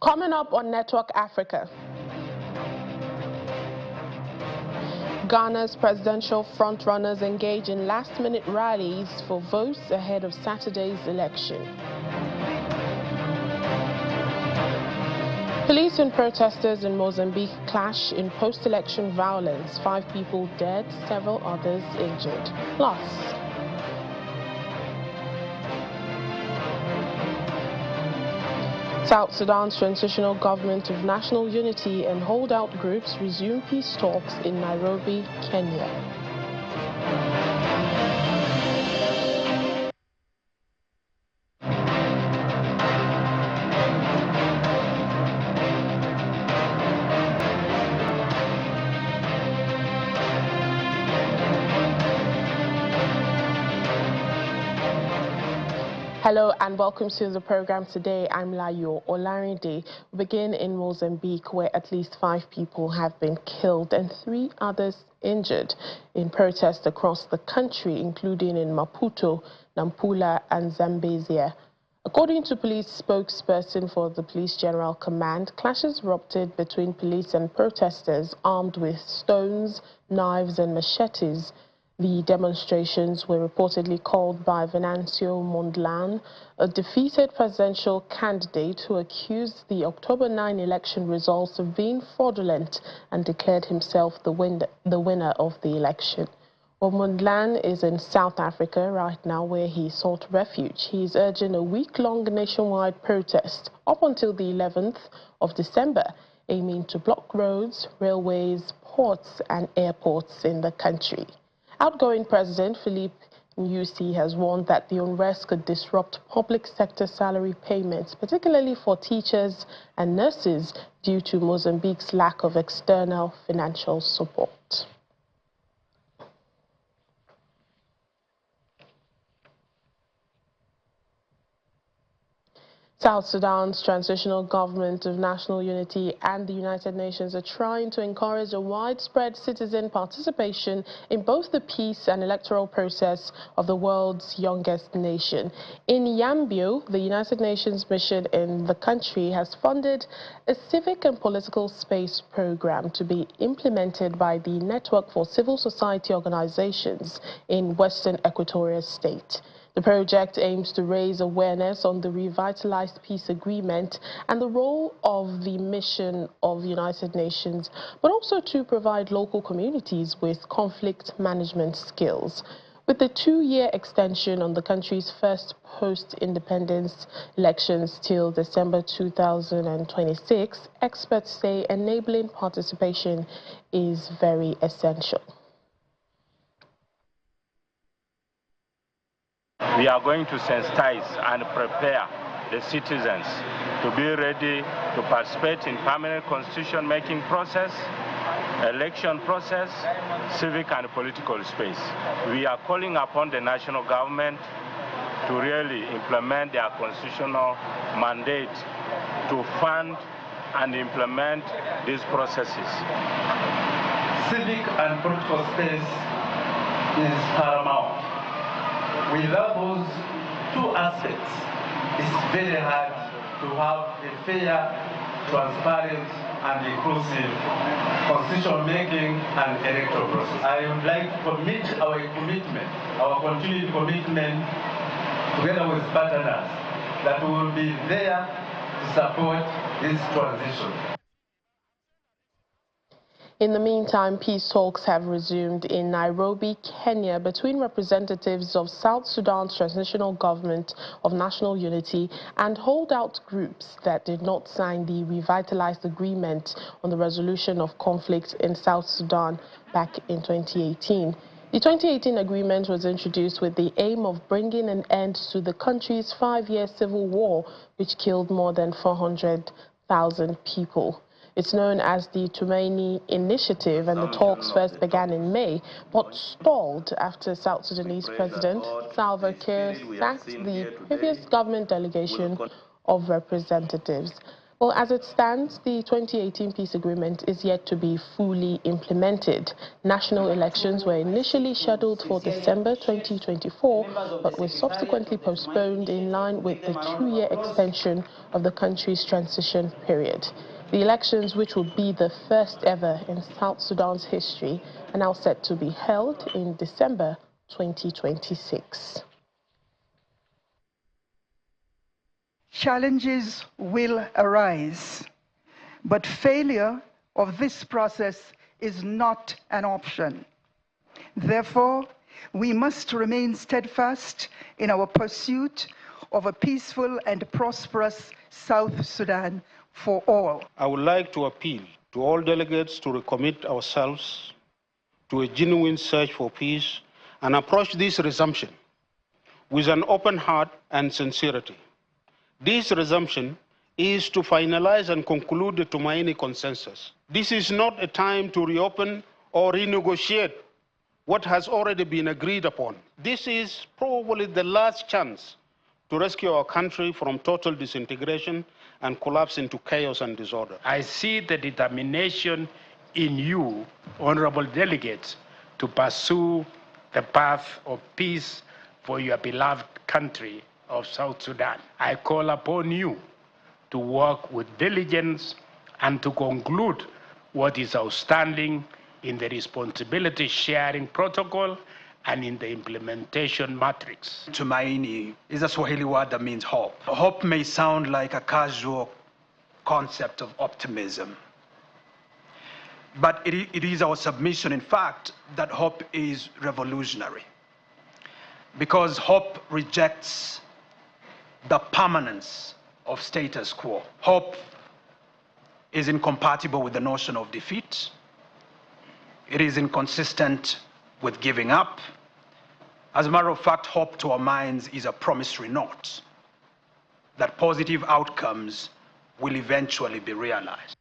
Coming up on Network Africa, Ghana's presidential frontrunners engage in last-minute rallies for votes ahead of Saturday's election. Police and protesters in Mozambique clash in post-election violence. 5 people dead, several others injured. Plus, South Sudan's transitional government of national unity and holdout groups resume peace talks in Nairobi, Kenya. Hello and welcome to the program today. I'm Layo Olarinde. We begin in Mozambique, where at least 5 people have been killed and 3 others injured in protests across the country, including in Maputo, Nampula and Zambezia. According to police spokesperson for the Police General Command, clashes erupted between police and protesters armed with stones, knives and machetes. The demonstrations were reportedly called by Venancio Mondlane, a defeated presidential candidate who accused the October 9 election results of being fraudulent and declared himself the winner of the election. Well, Mondlane is in South Africa right now, where he sought refuge. He is urging a week-long nationwide protest up until the 11th of December, aiming to block roads, railways, ports and airports in the country. Outgoing President Philippe Nyusi has warned that the unrest could disrupt public sector salary payments, particularly for teachers and nurses, due to Mozambique's lack of external financial support. South Sudan's transitional government of national unity and the United Nations are trying to encourage a widespread citizen participation in both the peace and electoral process of the world's youngest nation. In Yambio, the United Nations mission in the country has funded a civic and political space program to be implemented by the Network for Civil Society Organizations in Western Equatorial State. The project aims to raise awareness on the revitalized peace agreement and the role of the mission of the United Nations, but also to provide local communities with conflict management skills. With the 2-year extension on the country's first post-independence elections till December 2026, experts say enabling participation is very essential. We are going to sensitize and prepare the citizens to be ready to participate in permanent constitution-making process, election process, civic and political space. We are calling upon the national government to really implement their constitutional mandate to fund and implement these processes. Civic and political space is paramount. Without those 2 aspects, it's very hard to have a fair, transparent and inclusive constitution-making and electoral process. I would like to commit our continued commitment, together with partners, that we will be there to support this transition. In the meantime, peace talks have resumed in Nairobi, Kenya, between representatives of South Sudan's transitional government of national unity and holdout groups that did not sign the revitalized agreement on the resolution of conflict in South Sudan back in 2018. The 2018 agreement was introduced with the aim of bringing an end to the country's 5-year civil war, which killed more than 400,000 people. It's known as the Tumaini Initiative, and the talks first began in May, but stalled after South Sudanese President Salva Kiir sacked the previous government delegation of representatives. Well, as it stands, the 2018 peace agreement is yet to be fully implemented. National elections were initially scheduled for December 2024, but were subsequently postponed in line with the two-year extension of the country's transition period. The elections, which will be the first ever in South Sudan's history, are now set to be held in December 2026. Challenges will arise, but failure of this process is not an option. Therefore, we must remain steadfast in our pursuit of a peaceful and prosperous South Sudan for all. I would like to appeal to all delegates to recommit ourselves to a genuine search for peace and approach this resumption with an open heart and sincerity. This resumption is to finalize and conclude the Tumaini consensus. This is not a time to reopen or renegotiate what has already been agreed upon. This is probably the last chance to rescue our country from total disintegration and collapse into chaos and disorder. I see the determination in you, honorable delegates, to pursue the path of peace for your beloved country of South Sudan. I call upon you to work with diligence and to conclude what is outstanding in the responsibility sharing protocol and in the implementation matrix. Tumaini is a Swahili word that means hope. Hope may sound like a casual concept of optimism, but it is our submission, in fact, that hope is revolutionary. Because hope rejects the permanence of status quo. Hope is incompatible with the notion of defeat. It is inconsistent with giving up. As a matter of fact, hope to our minds is a promissory note that positive outcomes will eventually be realized.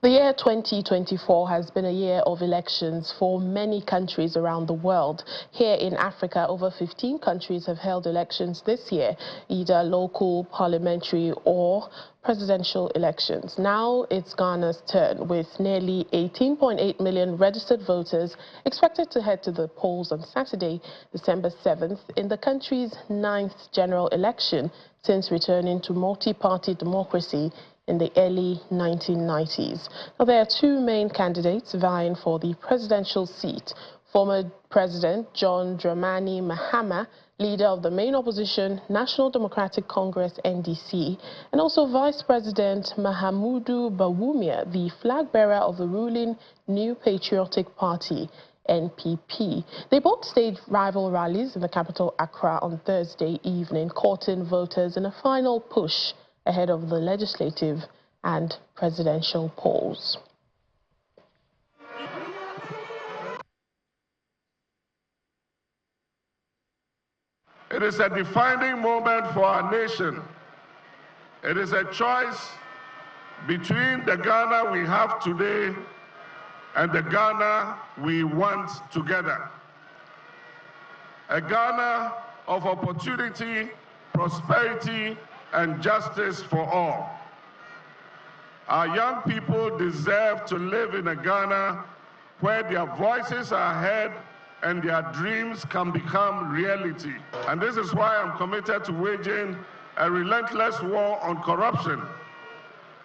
The year 2024 has been a year of elections for many countries around the world. Here in Africa, over 15 countries have held elections this year, either local, parliamentary or presidential elections. Now it's Ghana's turn, with nearly 18.8 million registered voters expected to head to the polls on Saturday, December 7th, in the country's 9th general election since returning to multi-party democracy in the early 1990s. Now, there are two main candidates vying for the presidential seat. Former President John Dramani Mahama, leader of the main opposition National Democratic Congress (NDC), and also Vice President Mahamudu Bawumia, the flag bearer of the ruling New Patriotic Party (NPP). They both staged rival rallies in the capital Accra on Thursday evening, courting voters in a final push ahead of the legislative and presidential polls. It is a defining moment for our nation. It is a choice between the Ghana we have today and the Ghana we want together. A Ghana of opportunity, prosperity, and justice for all. Our young people deserve to live in a Ghana where their voices are heard and their dreams can become reality. And this is why I'm committed to waging a relentless war on corruption.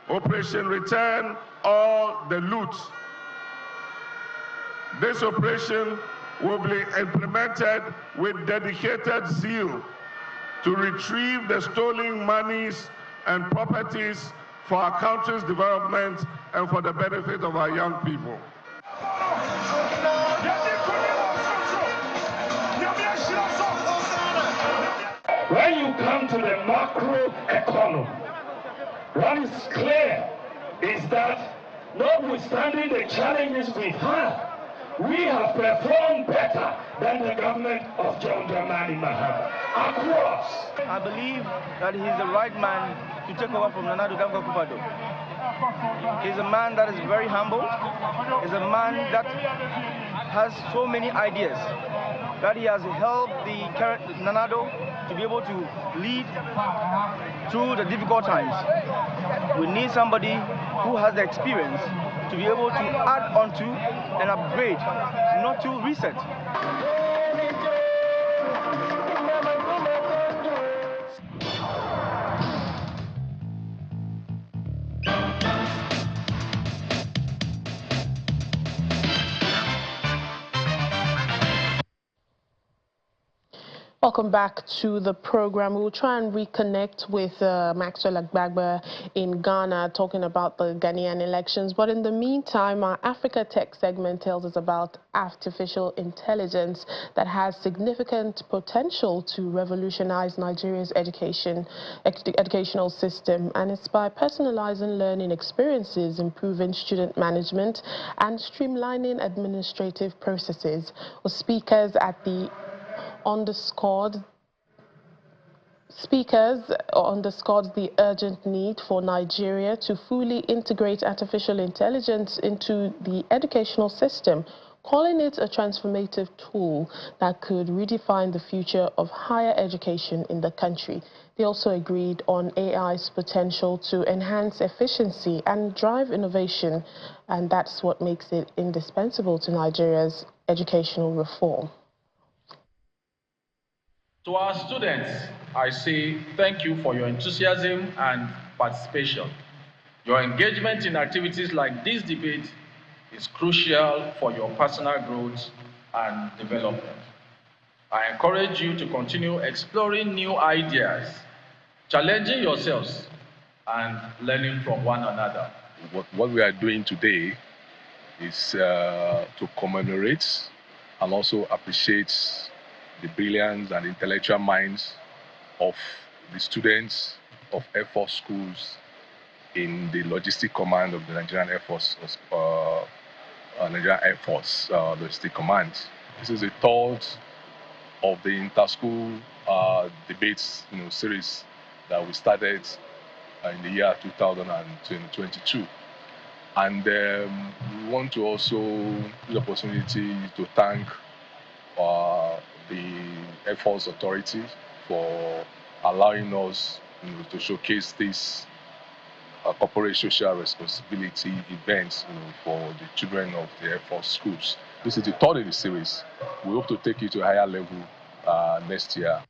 Operation Return All the Loot. This operation will be implemented with dedicated zeal to retrieve the stolen monies and properties for our country's development and for the benefit of our young people. When you come to the macro economy, what is clear is that notwithstanding the challenges we've had, we have performed better than the government of John Dramani Mahama across. I believe that he's the right man to take over from Nana Addo Dankwa Akufo-Addo. He's a man that is very humble. He's a man that has so many ideas that he has helped the current Nanado to be able to lead through the difficult times. We need somebody who has the experience to be able to add on to and upgrade, not to reset. Welcome back to the program. We'll try and reconnect with Maxwell Agbagba in Ghana, talking about the Ghanaian elections. But in the meantime, our Africa Tech segment tells us about artificial intelligence that has significant potential to revolutionize Nigeria's educational system. And it's by personalizing learning experiences, improving student management, and streamlining administrative processes. Speakers underscored the urgent need for Nigeria to fully integrate artificial intelligence into the educational system, calling it a transformative tool that could redefine the future of higher education in the country. They also agreed on AI's potential to enhance efficiency and drive innovation, and that's what makes it indispensable to Nigeria's educational reform. To our students, I say thank you for your enthusiasm and participation. Your engagement in activities like this debate is crucial for your personal growth and development. I encourage you to continue exploring new ideas, challenging yourselves, and learning from one another. What we are doing today is to commemorate and also appreciate the brilliance and intellectual minds of the students of Air Force schools in the Logistic Command of the Nigerian Air Force, Logistic Command. This is the third of the inter-school debates series that we started in the year 2022. And we want to also use the opportunity to thank the Air Force authorities for allowing us to showcase this corporate social responsibility events for the children of the Air Force schools. This is the third in the series. We hope to take it to a higher level next year.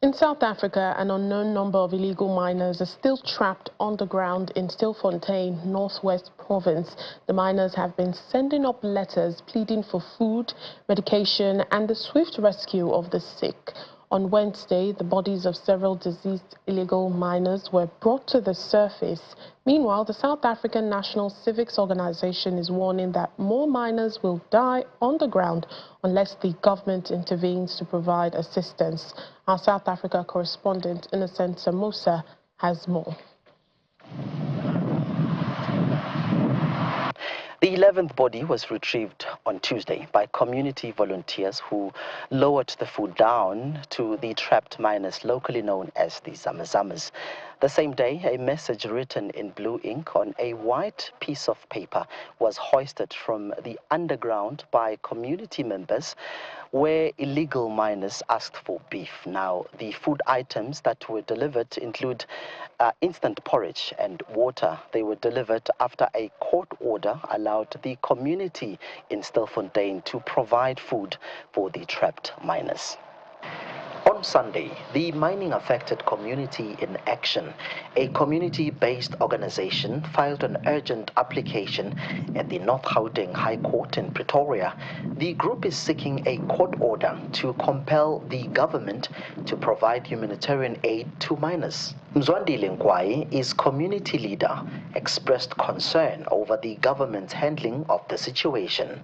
In South Africa, an unknown number of illegal miners are still trapped underground in Stilfontein, Northwest Province. The miners have been sending up letters pleading for food, medication, and the swift rescue of the sick. On Wednesday, the bodies of several deceased illegal miners were brought to the surface. Meanwhile, the South African National Civics Organization is warning that more miners will die underground unless the government intervenes to provide assistance. Our South Africa correspondent, Innocent Samosa, has more. The 11th body was retrieved on Tuesday by community volunteers who lowered the food down to the trapped miners locally known as the Zamazamas. The same day, a message written in blue ink on a white piece of paper was hoisted from the underground by community members where illegal miners asked for beef. Now, the food items that were delivered include instant porridge and water. They were delivered after a court order allowed the community in Stilfontein to provide food for the trapped miners. On Sunday, the Mining Affected Community in Action, a community-based organization, filed an urgent application at the North Gauteng High Court in Pretoria. The group is seeking a court order to compel the government to provide humanitarian aid to miners. Mzwandile Ngwayi is community leader, expressed concern over the government's handling of the situation.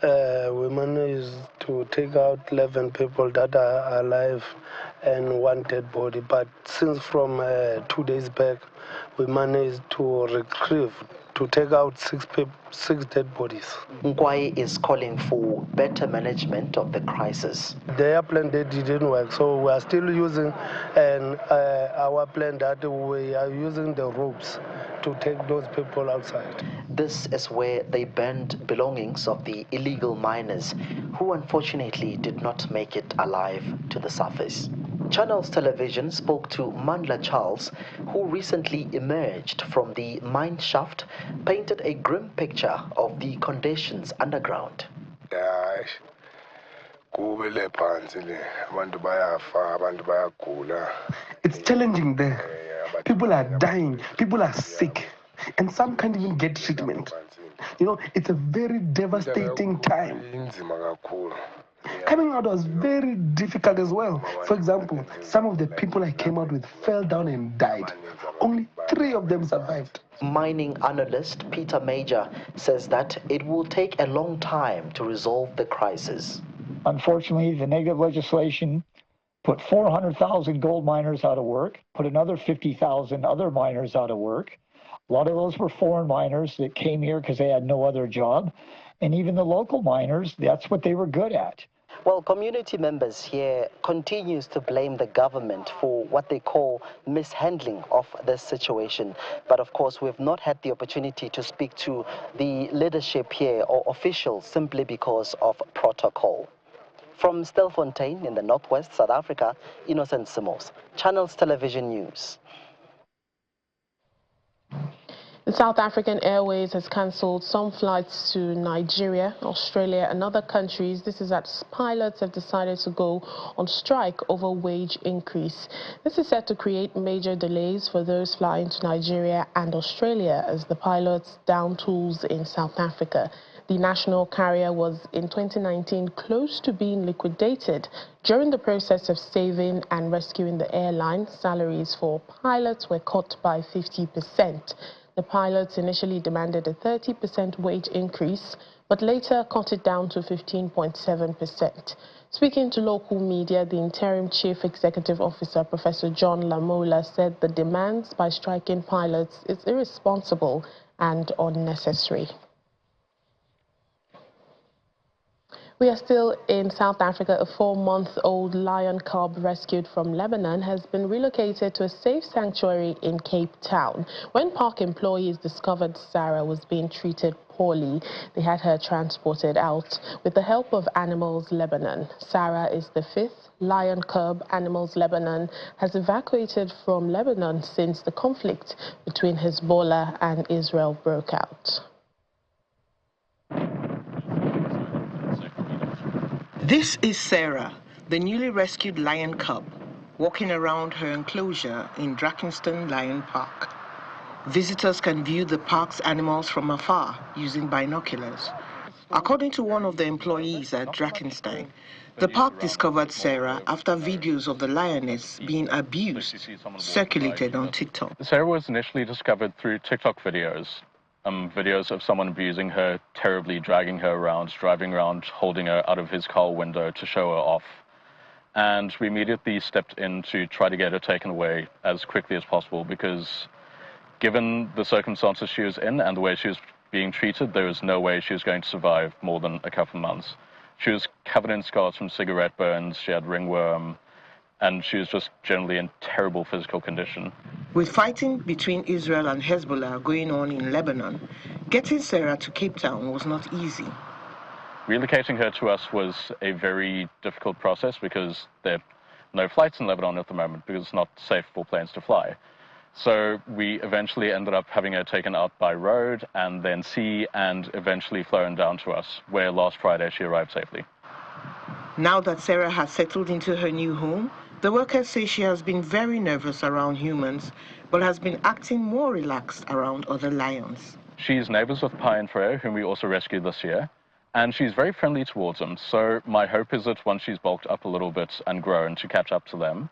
We managed to take out 11 people that are alive and one dead body. But since from 2 days back, we managed to retrieve to take out six dead bodies. Ngwai is calling for better management of the crisis. Their plan that didn't work, so we are still using our plan that we are using the ropes to take those people outside. This is where they burned belongings of the illegal miners, who unfortunately did not make it alive to the surface. Channels Television spoke to Mandla Charles, who recently emerged from the mine shaft, painted a grim picture of the conditions underground. It's challenging there. People are dying, people are sick, and some can't even get treatment. You know, it's a very devastating time. Coming out was very difficult as well. For example, some of the people I came out with fell down and died. Only 3 of them survived. Mining analyst Peter Major says that it will take a long time to resolve the crisis. Unfortunately, the negative legislation put 400,000 gold miners out of work, put another 50,000 other miners out of work. A lot of those were foreign miners that came here because they had no other job. And even the local miners, that's what they were good at. Well, community members here continues to blame the government for what they call mishandling of this situation. But of course, we've not had the opportunity to speak to the leadership here or officials simply because of protocol. From Stilfontein in the northwest South Africa, Innocent Simos, Channels Television News. The South African Airways has cancelled some flights to Nigeria, Australia and other countries. This is as pilots have decided to go on strike over wage increase. This is set to create major delays for those flying to Nigeria and Australia as the pilots down tools in South Africa. The national carrier was in 2019 close to being liquidated. During the process of saving and rescuing the airline, salaries for pilots were cut by 50%. The pilots initially demanded a 30% wage increase, but later cut it down to 15.7%. Speaking to local media, the interim chief executive officer, Professor John Lamola, said the demands by striking pilots is irresponsible and unnecessary. We are still in South Africa. A 4-month-old lion cub rescued from Lebanon has been relocated to a safe sanctuary in Cape Town. When park employees discovered Sarah was being treated poorly, they had her transported out with the help of Animals Lebanon. Sarah is the 5th lion cub Animals Lebanon has evacuated from Lebanon since the conflict between Hezbollah and Israel broke out. This is Sarah, the newly rescued lion cub, walking around her enclosure in Drakensberg Lion Park. Visitors can view the park's animals from afar using binoculars. According to one of the employees at Drakensberg, the park discovered Sarah after videos of the lioness being abused circulated on TikTok. Sarah was initially discovered through TikTok videos. Videos of someone abusing her, terribly dragging her around, driving around, holding her out of his car window to show her off. And we immediately stepped in to try to get her taken away as quickly as possible because given the circumstances she was in and the way she was being treated, there was no way she was going to survive more than a couple of months. She was covered in scars from cigarette burns, she had ringworm, and she was just generally in terrible physical condition. With fighting between Israel and Hezbollah going on in Lebanon, getting Sarah to Cape Town was not easy. Relocating her to us was a very difficult process because there are no flights in Lebanon at the moment because it's not safe for planes to fly. So we eventually ended up having her taken out by road and then sea and eventually flown down to us, where last Friday she arrived safely. Now that Sarah has settled into her new home, the workers say she has been very nervous around humans, but has been acting more relaxed around other lions. She's neighbors with Pi and Freya, whom we also rescued this year, and she's very friendly towards them. So my hope is that once she's bulked up a little bit and grown to catch up to them,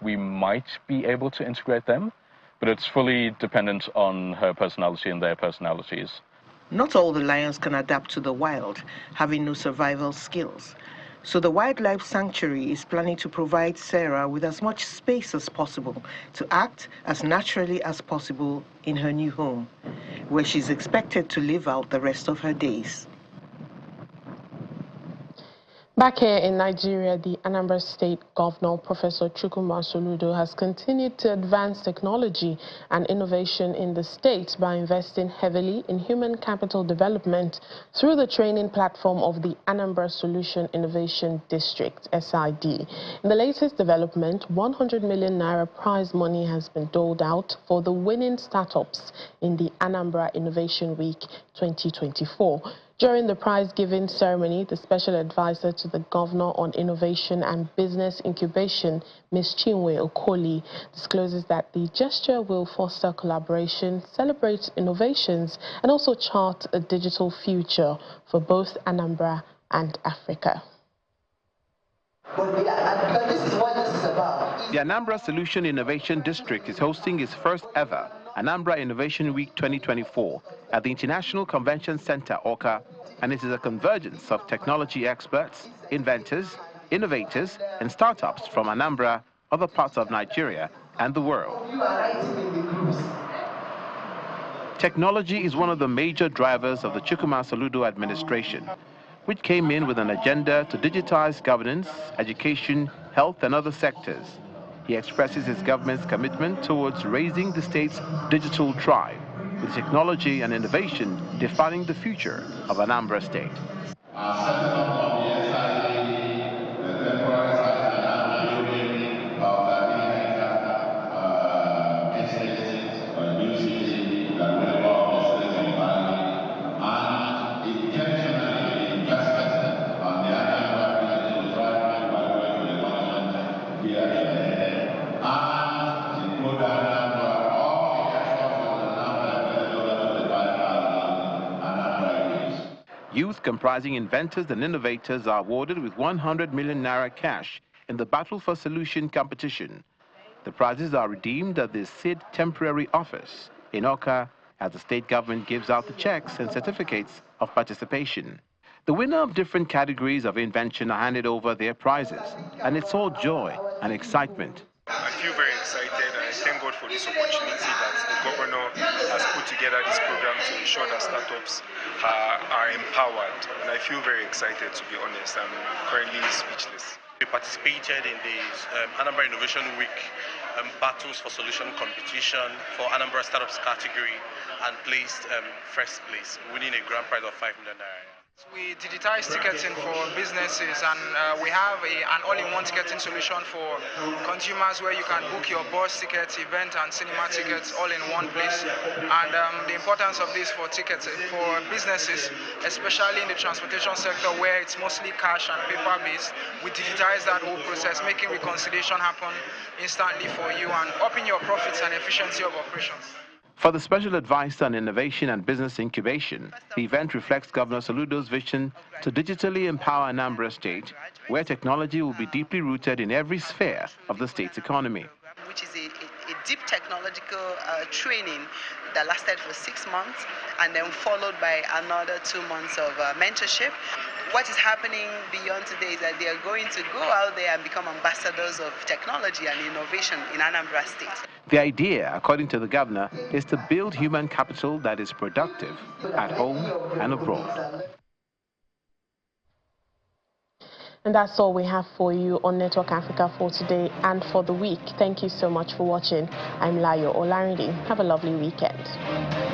we might be able to integrate them, but it's fully dependent on her personality and their personalities. Not all the lions can adapt to the wild, having no survival skills. So the wildlife sanctuary is planning to provide Sarah with as much space as possible to act as naturally as possible in her new home, where she's expected to live out the rest of her days. Back here in Nigeria, the Anambra State Governor, Professor Chukwuma Soludo, has continued to advance technology and innovation in the state by investing heavily in human capital development through the training platform of the Anambra Solution Innovation District, SID. In the latest development, 100 million naira prize money has been doled out for the winning startups in the Anambra Innovation Week 2024. During the prize-giving ceremony, the special advisor to the governor on innovation and business incubation, Ms. Chinwe Okoli, discloses that the gesture will foster collaboration, celebrate innovations, and also chart a digital future for both Anambra and Africa. This is what this is about. The Anambra Solution Innovation District is hosting its first ever Anambra Innovation Week 2024 at the International Convention Center, Awka, and it is a convergence of technology experts, inventors, innovators, and startups from Anambra, other parts of Nigeria, and the world. Technology is one of the major drivers of the Chukwuma Soludo administration, which came in with an agenda to digitize governance, education, health, and other sectors. He expresses his government's commitment towards raising the state's digital tribe, with technology and innovation defining the future of Anambra State. Youth comprising inventors and innovators are awarded with 100 million naira cash in the Battle for Solution competition. The prizes are redeemed at the SID temporary office in Awka as the state government gives out the checks and certificates of participation. The winner of different categories of invention are handed over their prizes, and it's all joy and excitement. I feel very excited, and I thank God for this opportunity that the governor has put together this program to ensure that startups are empowered. And I feel very excited, to be honest. I'm currently speechless. We participated in the Anambra Innovation Week Battles for Solution competition for Anambra Startups category and placed first place, winning a grand prize of 5 million naira. We digitize ticketing for businesses, and we have an all-in-one ticketing solution for consumers where you can book your bus tickets, event and cinema tickets all in one place. And the importance of this for tickets for businesses, especially in the transportation sector where it's mostly cash and paper-based, we digitize that whole process, making reconciliation happen instantly for you and upping your profits and efficiency of operations. For the Special Advisor on Innovation and Business Incubation, the event reflects Governor Soludo's vision to digitally empower Anambra State, where technology will be deeply rooted in every sphere of the state's economy. Which is a deep technological training that lasted for 6 months and then followed by another 2 months of mentorship. What is happening beyond today is that they are going to go out there and become ambassadors of technology and innovation in Anambra State. The idea, according to the governor, is to build human capital that is productive at home and abroad. And that's all we have for you on Network Africa for today and for the week. Thank you so much for watching. I'm Layo Olarinde. Have a lovely weekend.